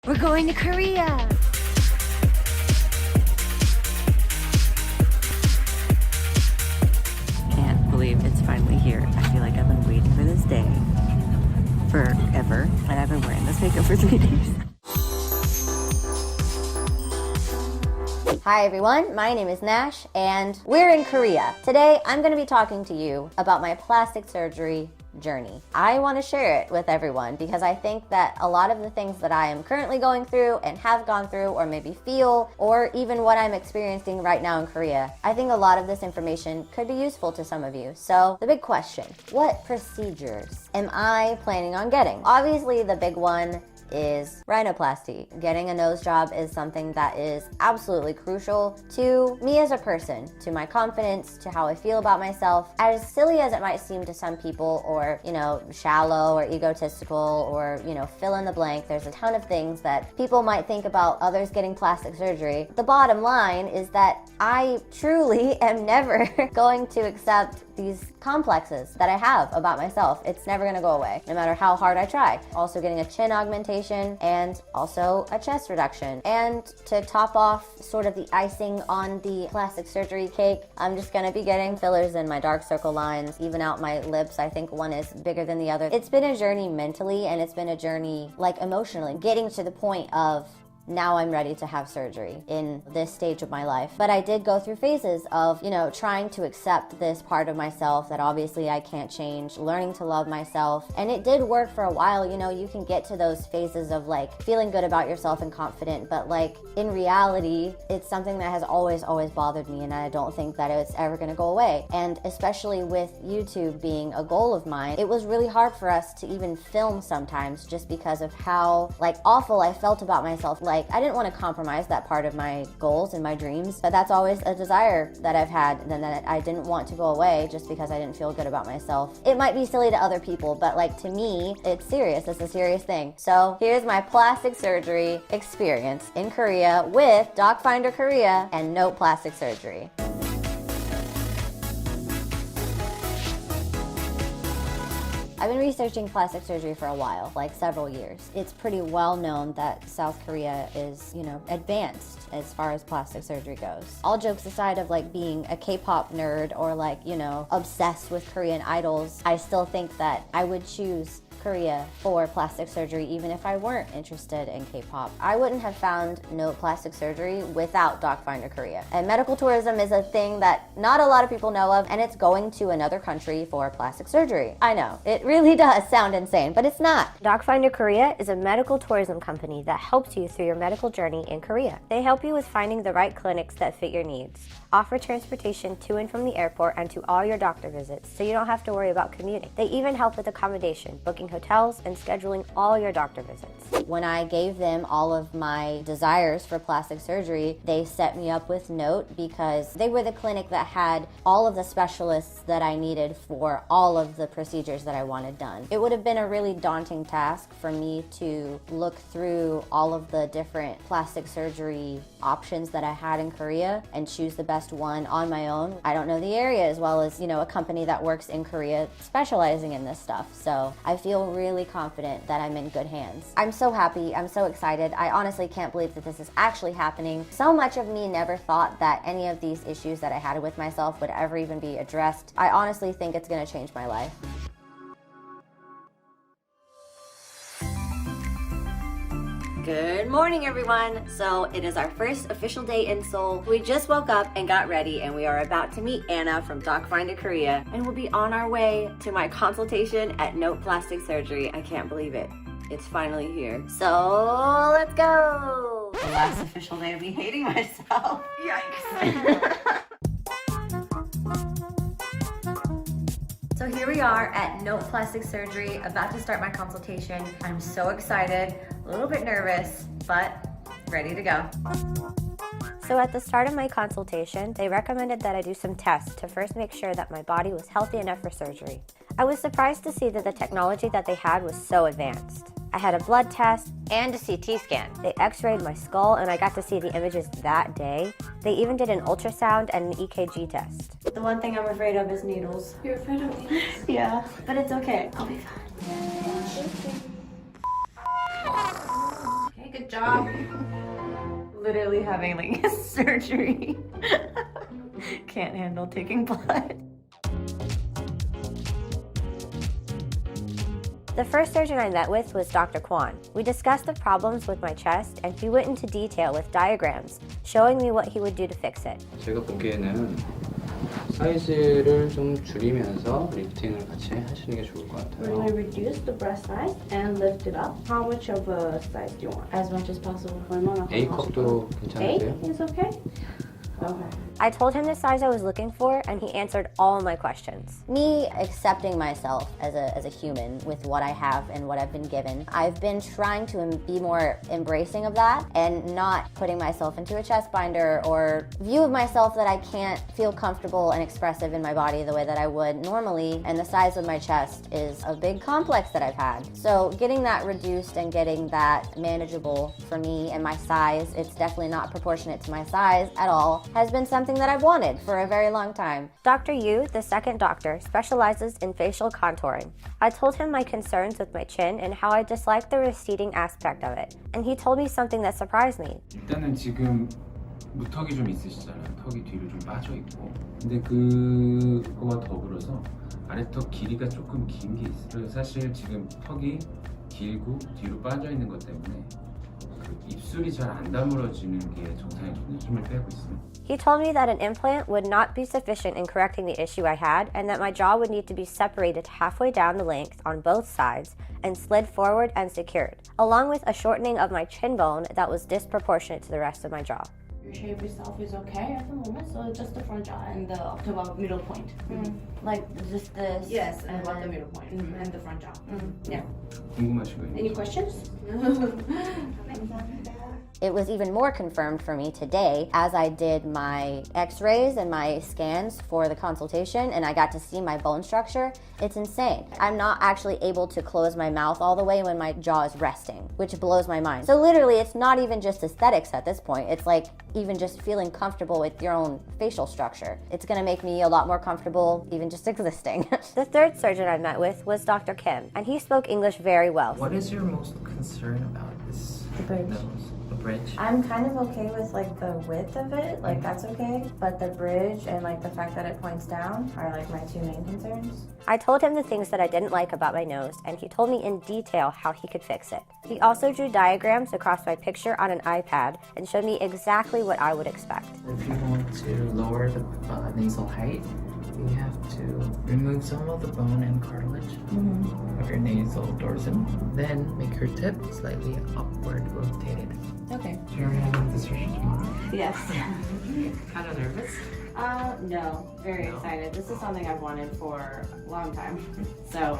We're going to Korea! Can't believe it's finally here. I feel like I've been waiting for this day forever, and I've been wearing this makeup for 3 days. Hi everyone, my name is Nash and we're in Korea. Today I'm going to be talking to you about my plastic surgery journey. I want to share it with everyone because I think that a lot of the things that I am currently going through and have gone through or maybe feel or even what I'm experiencing right now in Korea, I think a lot of this information could be useful to some of you. So the big question, what procedures am I planning on getting? Obviously the big one is rhinoplasty. Getting a nose job is something that is absolutely crucial to me as a person, to my confidence, to how I feel about myself. As silly as it might seem to some people, or, shallow or egotistical or, fill in the blank, there's a ton of things that people might think about others getting plastic surgery. The bottom line is that I truly am never going to accept these complexes that I have about myself. It's never gonna go away, no matter how hard I try. Also getting a chin augmentation and also a chest reduction. And to top off sort of the icing on the plastic surgery cake, I'm just gonna be getting fillers in my dark circle lines, even out my lips. I think one is bigger than the other. It's been a journey mentally, and it's been a journey emotionally, getting to the point of now I'm ready to have surgery in this stage of my life. But I did go through phases of, trying to accept this part of myself that obviously I can't change, learning to love myself. And it did work for a while. You can get to those phases of feeling good about yourself and confident, but in reality, it's something that has always bothered me, and I don't think that it's ever gonna go away. And especially with YouTube being a goal of mine, it was really hard for us to even film sometimes just because of how awful I felt about myself. I didn't want to compromise that part of my goals and my dreams, but that's always a desire that I've had and that I didn't want to go away just because I didn't feel good about myself. It might be silly to other people, but to me, it's serious. It's a serious thing. So here's my plastic surgery experience in Korea with Docfinderkorea and no plastic surgery. I've been researching plastic surgery for a while, several years. It's pretty well known that South Korea is, advanced as far as plastic surgery goes. All jokes aside of being a K-pop nerd or obsessed with Korean idols, I still think that I would choose Korea for plastic surgery even if I weren't interested in K-pop. I wouldn't have found no plastic surgery without Docfinderkorea. And medical tourism is a thing that not a lot of people know of, and it's going to another country for plastic surgery. I know, it really does sound insane, but it's not. Docfinderkorea is a medical tourism company that helps you through your medical journey in Korea. They help you with finding the right clinics that fit your needs, offer transportation to and from the airport and to all your doctor visits so you don't have to worry about commuting. They even help with accommodation, booking hotels, and scheduling all your doctor visits. When I gave them all of my desires for plastic surgery, they set me up with Note because they were the clinic that had all of the specialists that I needed for all of the procedures that I wanted done. It would have been a really daunting task for me to look through all of the different plastic surgery options that I had in Korea and choose the best one on my own. I don't know the area as well as, a company that works in Korea specializing in this stuff. So I feel really confident that I'm in good hands. I'm so happy, I'm so excited. I honestly can't believe that this is actually happening. So much of me never thought that any of these issues that I had with myself would ever even be addressed. I honestly think it's gonna change my life. Good morning, everyone. So it is our first official day in Seoul. We just woke up and got ready, and we are about to meet Anna from Docfinderkorea, and we'll be on our way to my consultation at Note Plastic Surgery. I can't believe it. It's finally here. So let's go. The last official day of me hating myself. Yikes. So here we are at Note Plastic Surgery, about to start my consultation. I'm so excited, a little bit nervous, but ready to go. So at the start of my consultation, they recommended that I do some tests to first make sure that my body was healthy enough for surgery. I was surprised to see that the technology that they had was so advanced. I had a blood test and a CT scan. They x-rayed my skull and I got to see the images that day. They even did an ultrasound and an EKG test. The one thing I'm afraid of is needles. You're afraid of needles? Yeah, but it's okay. I'll be fine. Okay, Okay, good job. Literally having like surgery. Can't handle taking blood. The first surgeon I met with was Dr. Kwan. We discussed the problems with my chest and he went into detail with diagrams, showing me what he would do to fix it. 제가 보기에는 사이즈를 좀 줄이면서 리프팅을 같이 하시는 게 좋을 것 We're 같아요. going to reduce the breast size and lift it up. How much of a size do you want? As much as possible. A컵도 A 괜찮으세요? is okay? Okay. I told him the size I was looking for and he answered all my questions. Me accepting myself as a human with what I have and what I've been given, I've been trying to be more embracing of that and not putting myself into a chest binder or view of myself that I can't feel comfortable and expressive in my body the way that I would normally, and the size of my chest is a big complex that I've had. So getting that reduced and getting that manageable for me and my size, it's definitely not proportionate to my size at all, has been something that I've wanted for a very long time. Dr. Yu, the second doctor, specializes in facial contouring. I told him my concerns with my chin and how I disliked the receding aspect of it, and he told me something that surprised me. 일단은 지금 무턱이 좀 있으시잖아요. 턱이 뒤로 좀 빠져 있고. 근데 그거와 더불어서 아래턱 길이가 조금 긴 게 있어요. 그래서 사실 지금 턱이 길고 뒤로 빠져 있는 것 때문에 그 입술이 잘 안 다물어지는 게 정상이거든요. 힘을 빼고 있으면. He told me that an implant would not be sufficient in correcting the issue I had and that my jaw would need to be separated halfway down the length on both sides and slid forward and secured, along with a shortening of my chin bone that was disproportionate to the rest of my jaw. Your shape itself is okay at the moment, so just the front jaw and the up to about middle point. Like just this. Yes, and and about the then- middle point and the front jaw. Yeah. 궁금하신 거 있나요? Any questions? It was even more confirmed for me today as I did my x-rays and my scans for the consultation and I got to see my bone structure. It's insane. I'm not actually able to close my mouth all the way when my jaw is resting, which blows my mind. So literally, it's not even just aesthetics at this point. It's like even just feeling comfortable with your own facial structure. It's gonna make me a lot more comfortable even just existing. The third surgeon I met with was Dr. Kim, and he spoke English very well. What is your most concern about this? The bridge. nose? The bridge? I'm kind of okay with like the width of it, like that's okay, but the bridge and like the fact that it points down are like my two main concerns. I told him the things that I didn't like about my nose, and he told me in detail how he could fix it. He also drew diagrams across my picture on an iPad and showed me exactly what I would expect. If you want to lower the nasal height, you have to remove some of the bone and cartilage of your nasal dorsum. Then make your tip slightly upward rotated. Okay. You're having the surgery tomorrow. Yes. Kind of nervous? No. Very excited. This is something I've wanted for a long time. So.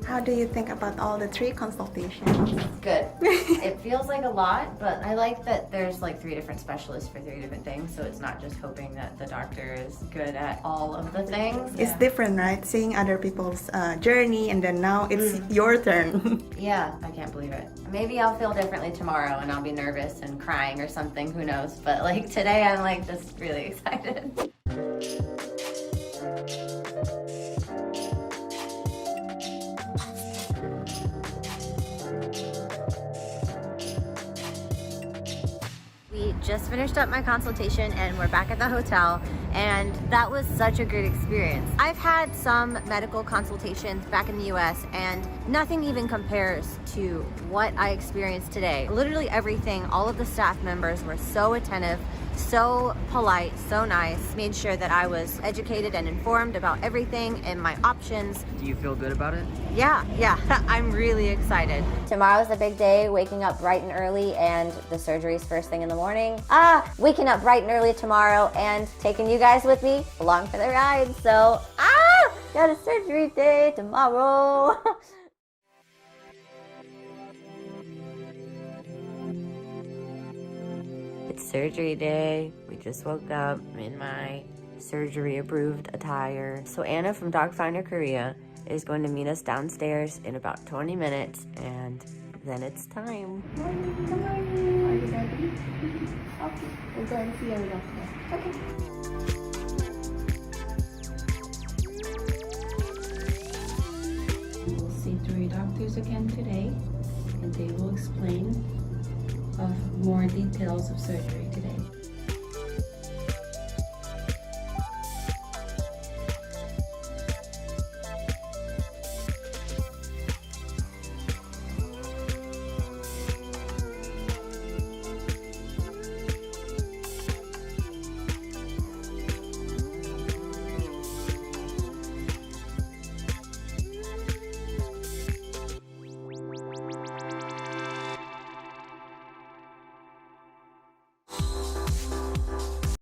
How do you think about all the 3 consultations? Good. It feels like a lot, but I like that there's like 3 different specialists for 3 different things, so it's not just hoping that the doctor is good at all of the things. It's different, right? Seeing other people's journey and then now it's your turn. Yeah, I can't believe it. Maybe I'll feel differently tomorrow and I'll be nervous and crying or something, who knows, but like today I'm like just really excited. We just finished up my consultation and we're back at the hotel, and that was such a great experience. I've had some medical consultations back in the US and nothing even compares to what I experienced today. Literally everything, all of the staff members were so attentive, so polite, so nice, made sure that I was educated and informed about everything and my options. Do you feel good about it? Yeah, I'm really excited. Tomorrow's a big day, waking up bright and early, and the surgery's first thing in the morning. Waking up bright and early tomorrow and taking you guys with me along for the ride. So, got a surgery day tomorrow. It's surgery day. We just woke up in my surgery approved attire. So Anna from Docfinderkorea is going to meet us downstairs in about 20 minutes, and then it's time. Are you ready? Okay. We'll go and see our doctor. Okay. We'll see 3 doctors again today, and they will explain more details of surgery today.